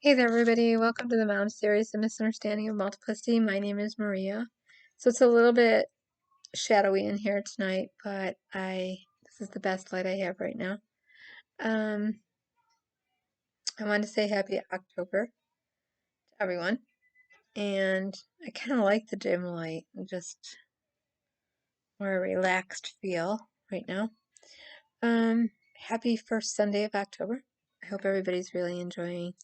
Hey there, everybody. Welcome to the Mom Series, The Misunderstanding of Multiplicity. My name is Maria. So it's a little bit shadowy in here tonight, but this is the best light I have right now. Um, I wanted to say happy October to everyone. And I kind of like the dim light, just more relaxed feel right now. Happy first Sunday of October. I hope everybody's really enjoying.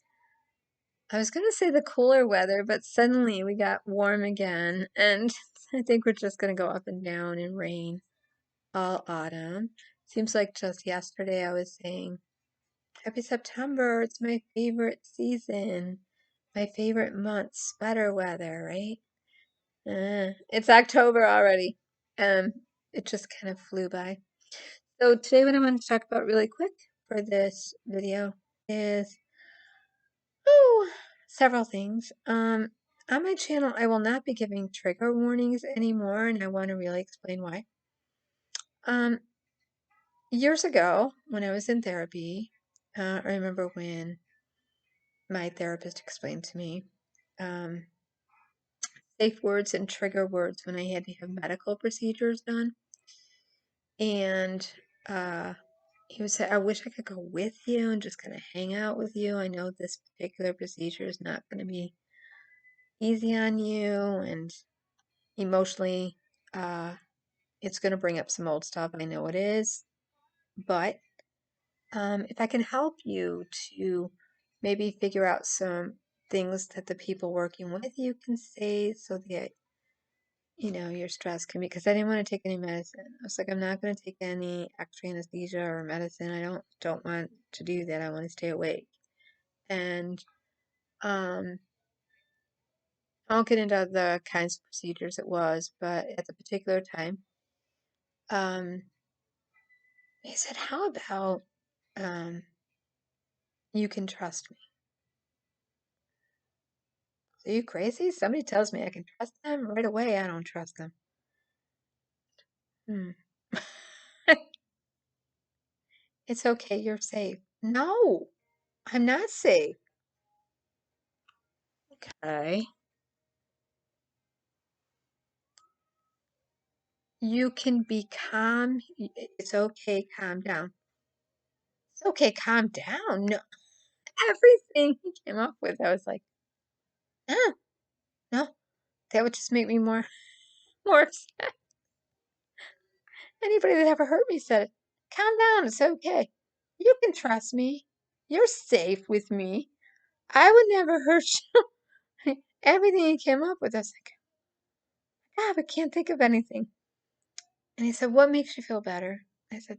I was going to say the cooler weather, but suddenly we got warm again, and I think we're just going to go up and down and rain all autumn. Seems like just yesterday I was saying, Happy September, it's my favorite season, my favorite month, sweater weather, right? It's October already. Um, it just kind of flew by. So today what I want to talk about really quick for this video is several things. On my channel, I will not be giving trigger warnings anymore, and I want to really explain why. Um, Years ago, when I was in therapy, I remember when my therapist explained to me um, safe words and trigger words when I had to have medical procedures done. And he would say, I wish I could go with you and just kind of hang out with you. I know this particular procedure is not going to be easy on you, and emotionally, it's going to bring up some old stuff. I know it is. But if I can help you to maybe figure out some things that the people working with you can say so that, your stress can be, because I didn't want to take any medicine. I was like, I'm not going to take any extra anesthesia or medicine. I don't want to do that. I want to stay awake. And um, I won't get into the kinds of procedures it was, but at the particular time, um, he said, how about um, you can trust me? Are you crazy? Somebody tells me I can trust them right away. I don't trust them. Hmm. It's okay. You're safe. No, I'm not safe. Okay. You can be calm. It's okay. Calm down. It's okay. Calm down. No, everything he came up with, I was like, ah, no, that would just make me more upset. Anybody that ever hurt me said it. Calm down. It's okay. You can trust me. You're safe with me. I would never hurt you. Everything he came up with, I was like, God, I can't think of anything. And he said, what makes you feel better? I said,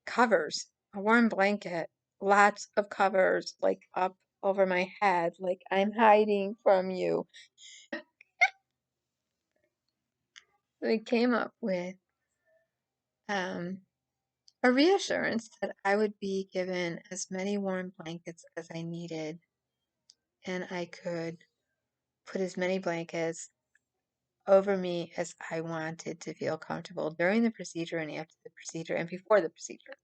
covers, a warm blanket, lots of covers, like up over my head, like I'm hiding from you. So he came up with um, a reassurance that I would be given as many warm blankets as I needed, and I could put as many blankets over me as I wanted to feel comfortable during the procedure and after the procedure and before the procedure.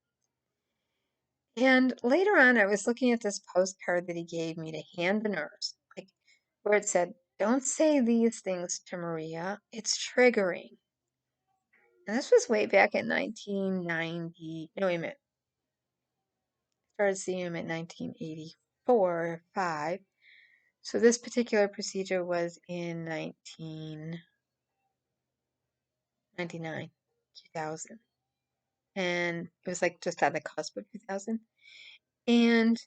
And later on, I was looking at this postcard that he gave me to hand the nurse, like where it said, don't say these things to Maria. It's triggering. And this was way back in 1990. No, wait a minute. I started seeing him in 1984 or 5. So this particular procedure was in 1999, 2000. And it was like just on the cusp of 2000. And,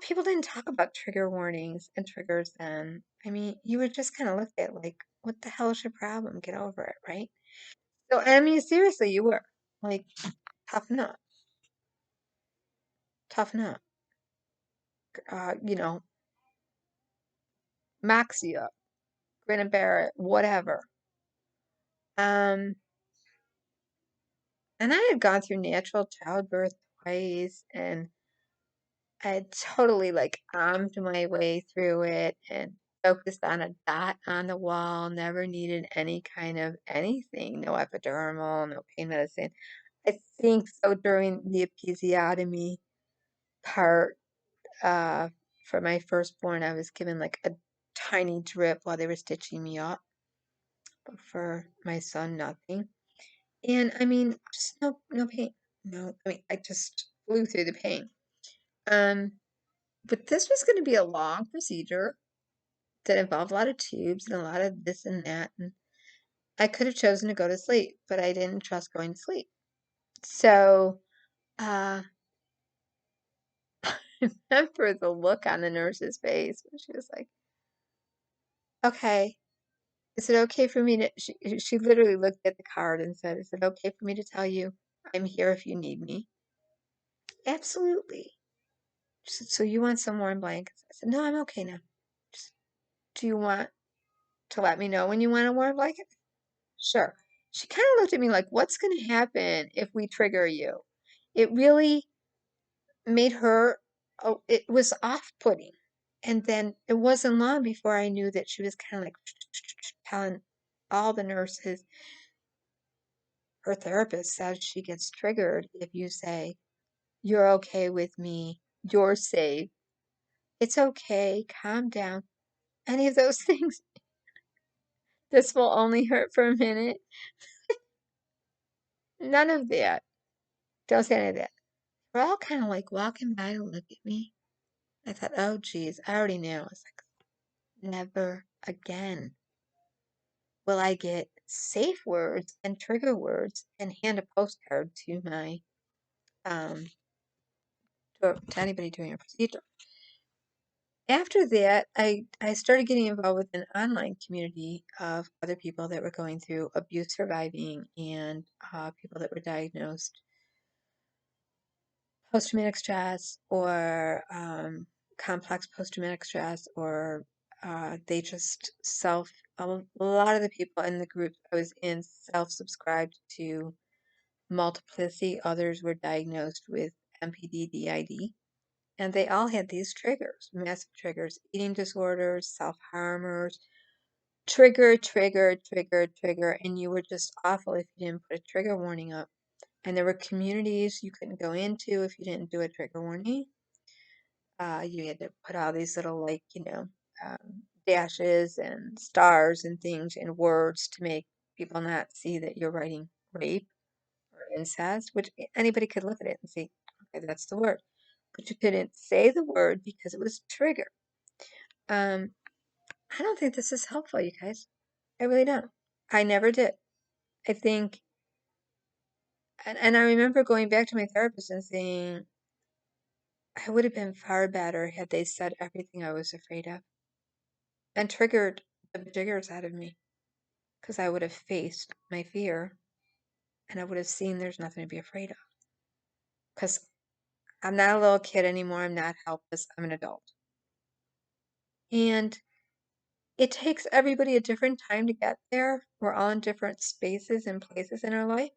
people didn't talk about trigger warnings and triggers then. I mean, you were just kind of looked at like, what the hell is your problem? Get over it, right? So, I mean, seriously, you were like, toughen up, toughen up, uh, you know, moxie up, grin and bear it, whatever. Um, and I had gone through natural childbirth twice, and I had totally like armed my way through it and focused on a dot on the wall, never needed any kind of anything, no epidural, no pain medicine. I think so during the episiotomy part, for my firstborn, I was given like a tiny drip while they were stitching me up, but for my son, nothing. And I mean, just no pain. No, I mean, I just flew through the pain. Um, but this was going to be a long procedure that involved a lot of tubes and a lot of this and that. And I could have chosen to go to sleep, but I didn't trust going to sleep. So, uh, I remember the look on the nurse's face when she was like, okay, is it okay for me to, she literally looked at the card and said, is it okay for me to tell you I'm here if you need me? Absolutely. She said, so you want some warm blankets? I said, no, I'm okay now. Just, do you want to let me know when you want a warm blanket? Sure. She kind of looked at me like, what's going to happen if we trigger you? It really made her, oh, it was off-putting. And then it wasn't long before I knew that she was kind of like telling all the nurses, her therapist says she gets triggered if you say, you're okay with me, you're safe, it's okay, calm down. Any of those things, this will only hurt for a minute. None of that. Don't say any of that. We're all kind of like walking by to look at me. I thought, oh, geez, I already knew. I was like, never again will I get safe words and trigger words and hand a postcard to my to anybody doing a procedure. After that, I started getting involved with an online community of other people that were going through abuse surviving and people that were diagnosed post-traumatic stress or complex post-traumatic stress, or they just a lot of the people in the group I was in self-subscribed to multiplicity. Others were diagnosed with MPD, DID, and they all had these triggers, massive triggers, eating disorders, self-harmers, trigger, and you were just awful if you didn't put a trigger warning up. And there were communities you couldn't go into if you didn't do a trigger warning. You had to put all these little, like, dashes and stars and things and words to make people not see that you're writing rape or incest, which anybody could look at it and see, okay, that's the word. But you couldn't say the word because it was trigger. Um, I don't think this is helpful, you guys. I really don't. I never did. I think, and I remember going back to my therapist and saying, I would have been far better had they said everything I was afraid of and triggered the jiggers out of me, because I would have faced my fear and I would have seen there's nothing to be afraid of. Because I'm not a little kid anymore. I'm not helpless. I'm an adult. And it takes everybody a different time to get there. We're all in different spaces and places in our life.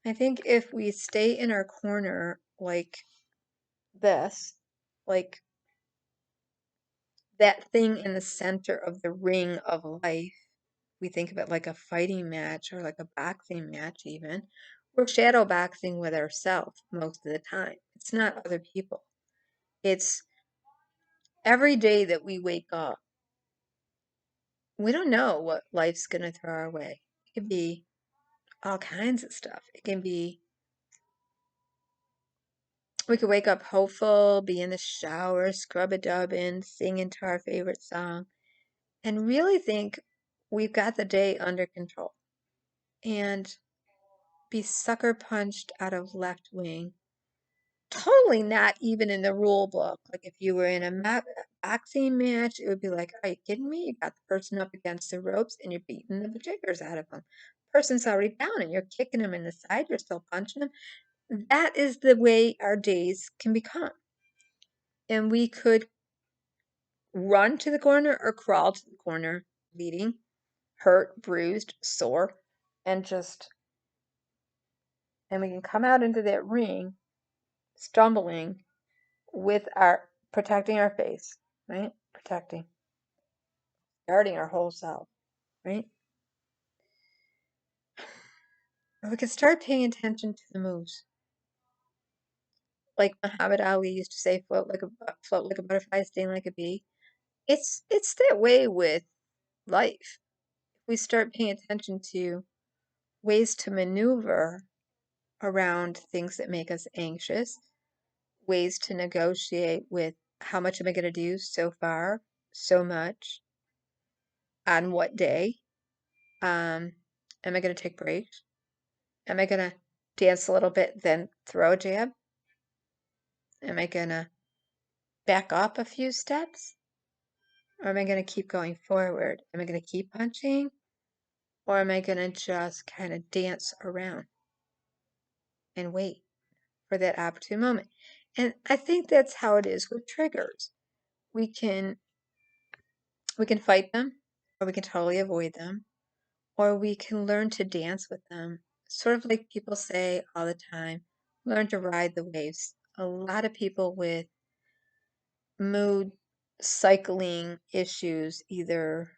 I think if we stay in our corner like this, like that thing in the center of the ring of life, we think of it like a fighting match or like a boxing match even. We're shadow boxing with ourselves most of the time. It's not other people. It's every day that we wake up. We don't know what life's going to throw our way. It could be all kinds of stuff. It can be, we could wake up hopeful, be in the shower, scrub-a-dubbing, sing into our favorite song, and really think we've got the day under control. And be sucker punched out of left wing. Totally not even in the rule book. Like if you were in a boxing match, it would be like, are you kidding me? You got the person up against the ropes and you're beating the jiggers out of them. Person's already down and you're kicking them in the side, you're still punching them. That is the way our days can become. And we could run to the corner or crawl to the corner, bleeding, hurt, bruised, sore, and we can come out into that ring stumbling with our protecting our face, right? Protecting, guarding our whole self, right? Or we can start paying attention to the moves. like Muhammad Ali used to say, float like a butterfly, sting like a bee. It's that way with life. We start paying attention to ways to maneuver around things that make us anxious, ways to negotiate with how much am I going to do so far, so much, on what day. Am I going to take breaks? Am I going to dance a little bit, then throw a jab? Am I going to back up a few steps? Or am I going to keep going forward? Am I going to keep punching? Or am I going to just kind of dance around and wait for that opportune moment? And I think that's how it is with triggers. We can fight them, or we can totally avoid them, or we can learn to dance with them. Sort of like people say all the time, learn to ride the waves. A lot of people with mood cycling issues, either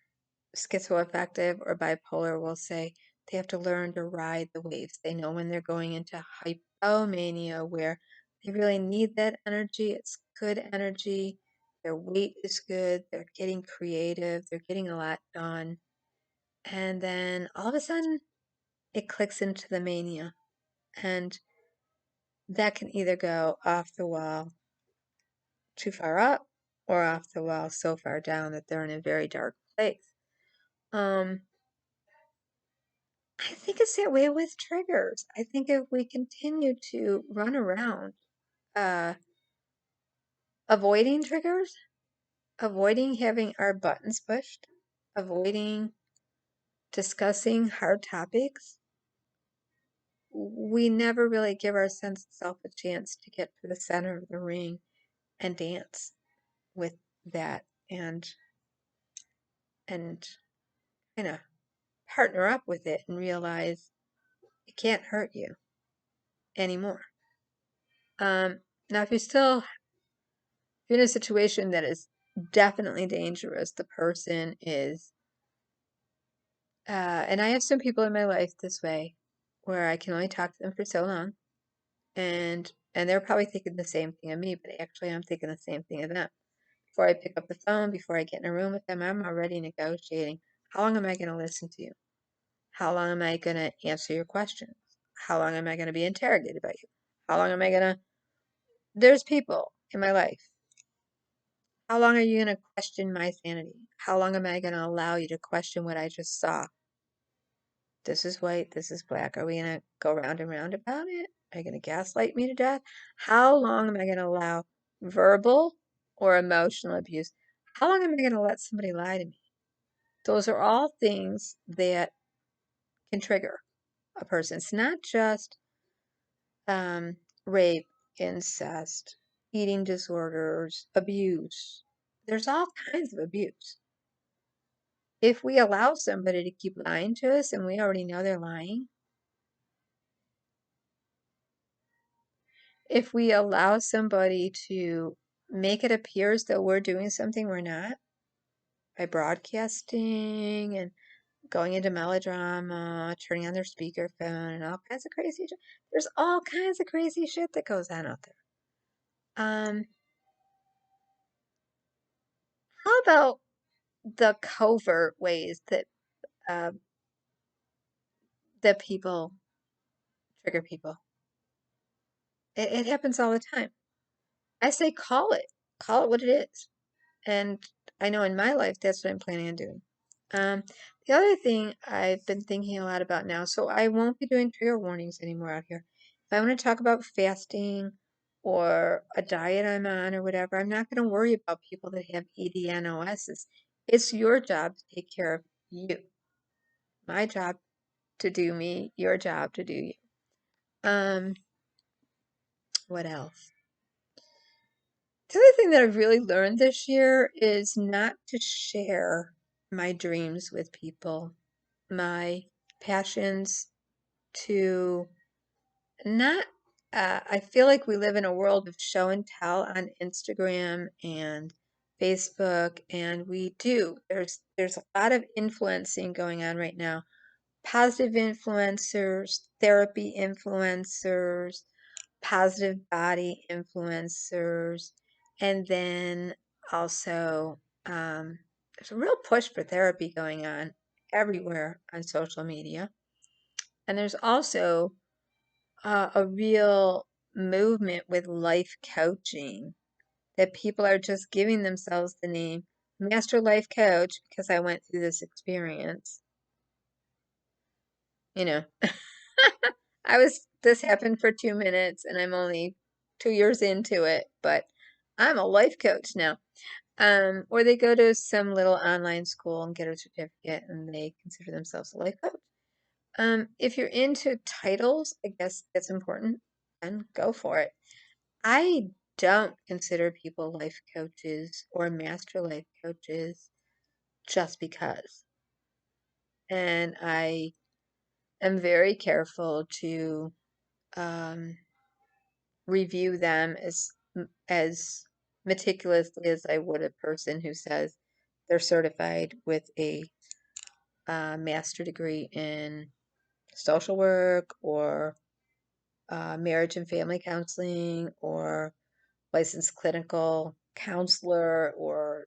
schizoaffective or bipolar, will say they have to learn to ride the waves. They know when they're going into hypomania, where they really need that energy. It's good energy. Their weight is good. They're getting creative. They're getting a lot done. And then all of a sudden, it clicks into the mania. And that can either go off the wall too far up or off the wall so far down that they're in a very dark place. Um, I think it's that way with triggers. I think if we continue to run around uh, avoiding triggers, avoiding having our buttons pushed, avoiding discussing hard topics, we never really give our sense of self a chance to get to the center of the ring and dance with that and kind of partner up with it and realize it can't hurt you anymore. Now, if you're in a situation that is definitely dangerous, the person is, and I have some people in my life this way, where I can only talk to them for so long, and they're probably thinking the same thing of me, but actually I'm thinking the same thing of them. Before I pick up the phone, before I get in a room with them, I'm already negotiating. How long am I going to listen to you? How long am I going to answer your questions? How long am I going to be interrogated by you? How long am I going to... There's people in my life. How long are you going to question my sanity? How long am I going to allow you to question what I just saw? This is white, this is black. Are we going to go round and round about it? Are you going to gaslight me to death? How long am I going to allow verbal or emotional abuse? How long am I going to let somebody lie to me? Those are all things that can trigger a person. It's not just rape, incest, eating disorders, abuse. There's all kinds of abuse. If we allow somebody to keep lying to us and we already know they're lying, if we allow somebody to make it appear as though we're doing something we're not, by broadcasting and going into melodrama, turning on their speakerphone, and all kinds of crazy shit. There's all kinds of crazy shit that goes on out there. How about the covert ways that uh, that people trigger people? It happens all the time. I say call it what it is. And I know in my life, that's what I'm planning on doing. The other thing I've been thinking a lot about now, so I won't be doing trigger warnings anymore out here. If I want to talk about fasting or a diet I'm on or whatever, I'm not going to worry about people that have EDNOSs. It's your job to take care of you. My job to do me, your job to do you. What else? The other thing that I've really learned this year is not to share my dreams with people, my passions, to not, I feel like we live in a world of show and tell on Instagram and Facebook, and we do. There's a lot of influencing going on right now. Positive influencers, therapy influencers, positive body influencers, and then also there's a real push for therapy going on everywhere on social media. And there's also a real movement with life coaching that people are just giving themselves the name Master Life Coach because I went through this experience. You know, this happened for 2 minutes and I'm only 2 years into it, but I'm a life coach now. Or they go to some little online school and get a certificate and they consider themselves a life coach. If you're into titles, I guess that's important, and go for it. I don't consider people life coaches or master life coaches just because. And I am very careful to um, review them as meticulously as I would a person who says they're certified with a master degree in social work or marriage and family counseling or licensed clinical counselor or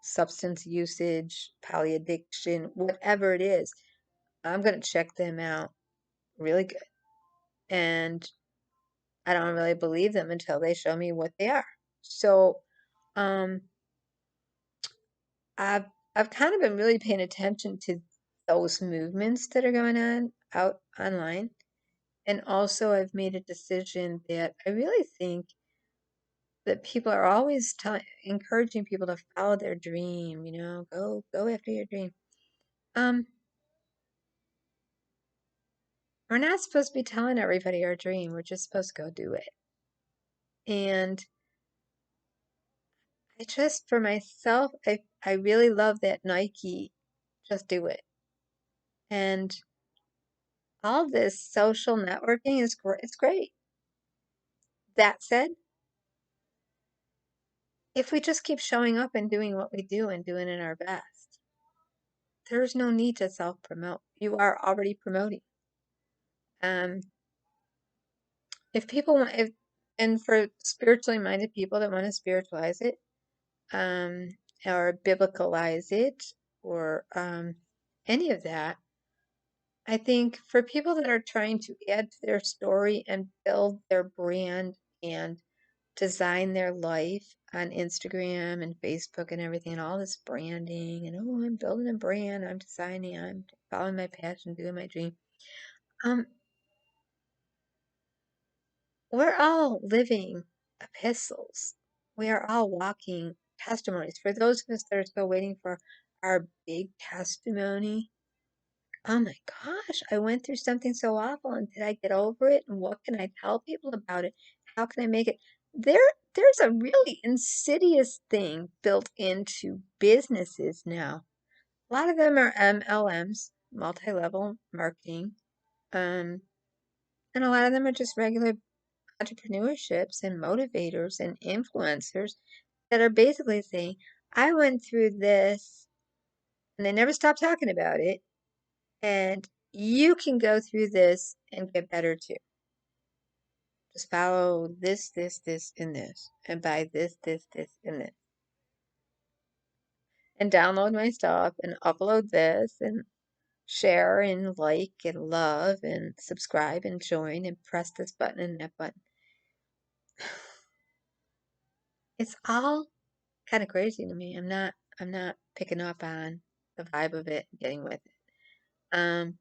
substance usage, poly addiction, whatever it is. I'm going to check them out really good. And I don't really believe them until they show me what they are. So um, I've I've kind of been really paying attention to those movements that are going on out online. And also I've made a decision that I really think that people are always encouraging people to follow their dream, go after your dream. Um, we're not supposed to be telling everybody our dream. We're just supposed to go do it. And I just, for myself, I really love that Nike, just do it. And all this social networking is great. It's great. That said, if we just keep showing up and doing what we do and doing it our best, there's no need to self-promote. You are already promoting. Um, if people want, if and for spiritually minded people that want to spiritualize it, um, or biblicalize it, or any of that, I think for people that are trying to add to their story and build their brand and design their life on Instagram and Facebook and everything, and all this branding, and oh, I'm building a brand, I'm designing, I'm following my passion, doing my dream. Um, We're all living epistles. We are all walking testimonies. For those of us that are still waiting for our big testimony, oh my gosh, I went through something so awful and did I get over it? And what can I tell people about it? How can I make it? There's a really insidious thing built into businesses now. A lot of them are MLMs, multi-level marketing, um, and a lot of them are just regular entrepreneurships and motivators and influencers that are basically saying, I went through this and they never stop talking about it, and you can go through this and get better too. Just follow this, and this, and buy this, and this. And download my stuff and upload this and share and like and love and subscribe and join and press this button and that button. It's all kind of crazy to me. I'm not picking up on the vibe of it, getting with it.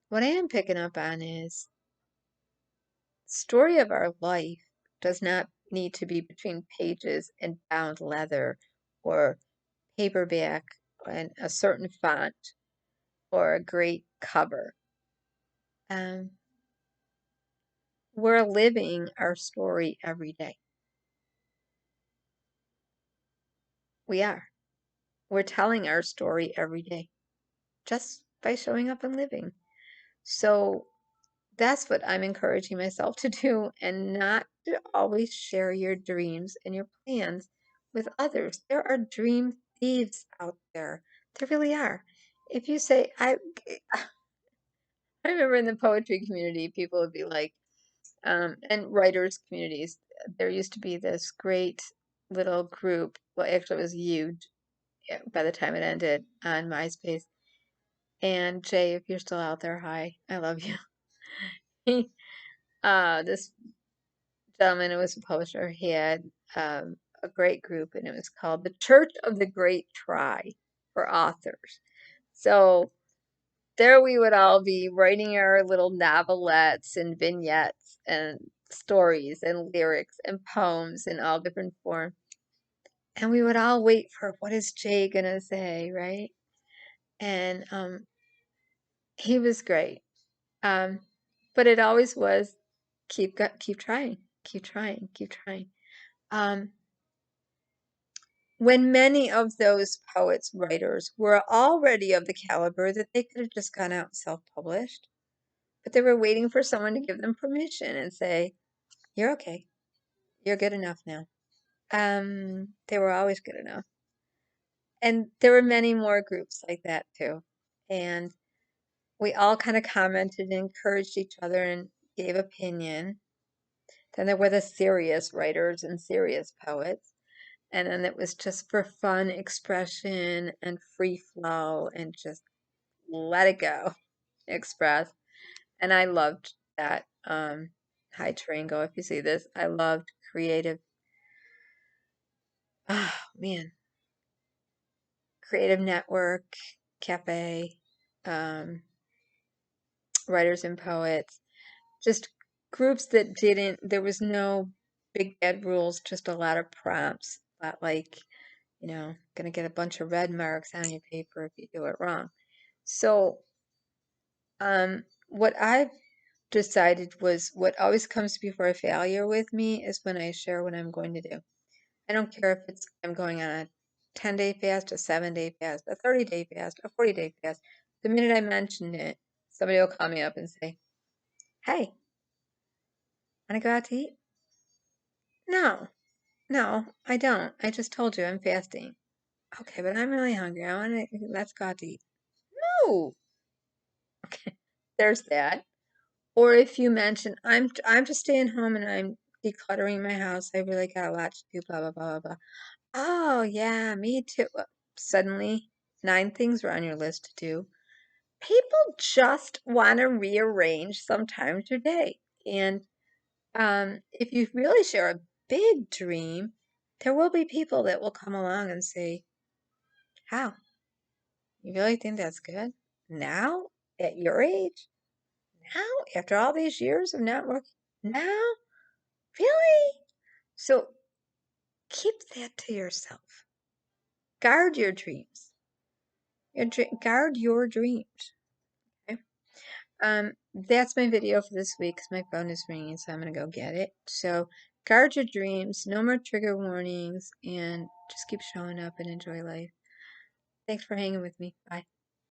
What I am picking up on is story of our life does not need to be between pages and bound leather or paperback and a certain font or a great cover. Um, we're living our story every day. We are. We're telling our story every day just by showing up and living. So that's what I'm encouraging myself to do, and not to always share your dreams and your plans with others. There are dream thieves out there. There really are. If you say, I remember in the poetry community, people would be like, and writers communities. There used to be this great little group. Well, actually, it was huge by the time it ended on MySpace. And Jay, if you're still out there, hi, I love you. This gentleman who was a publisher, he had a great group, and it was called the Church of the Great Try for authors. So there we would all be writing our little novelettes and vignettes and stories and lyrics and poems in all different forms. And we would all wait for what is Jay gonna say, right? And he was great. But it always was keep trying, keep trying, keep trying. When many of those poets, writers were already of the caliber that they could have just gone out and self-published, but they were waiting for someone to give them permission and say, "You're okay. You're good enough now." They were always good enough. And there were many more groups like that too. And we all kind of commented and encouraged each other and gave opinion. Then there were the serious writers and serious poets. And then it was just for fun expression and free flow and just let it go, express. And I loved that. Hi, Tarango, if you see this, I loved creative. Oh, man. Creative Network, Cafe, um, Writers and Poets, just groups that didn't, there was no big bad rules, just a lot of prompts, not like, gonna get a bunch of red marks on your paper if you do it wrong. So, what I've decided was what always comes before a failure with me is when I share what I'm going to do. I don't care if I'm going on a 10-day fast, a 7-day fast, a 30-day fast, a 40-day fast. The minute I mention it, somebody will call me up and say, "Hey, want to go out to eat?" No, no, I don't. I just told you I'm fasting. Okay, but I'm really hungry. Let's go out to eat. No. Okay, there's that. Or if you mention, I'm just staying home and I'm decluttering my house. I really got a lot to do, blah, blah, blah, blah, blah. Oh, yeah, me too. Suddenly, 9 things were on your list to do. People just want to rearrange sometimes your day. And if you really share a big dream, there will be people that will come along and say, "How? You really think that's good? Now? At your age? Now? After all these years of not working? Now? Really?" So keep that to yourself. Guard your dreams. Guard your dreams. Okay? That's my video for this week because my phone is ringing, so I'm gonna go get it. So guard your dreams, no more trigger warnings, and just keep showing up and enjoy life. Thanks for hanging with me. Bye.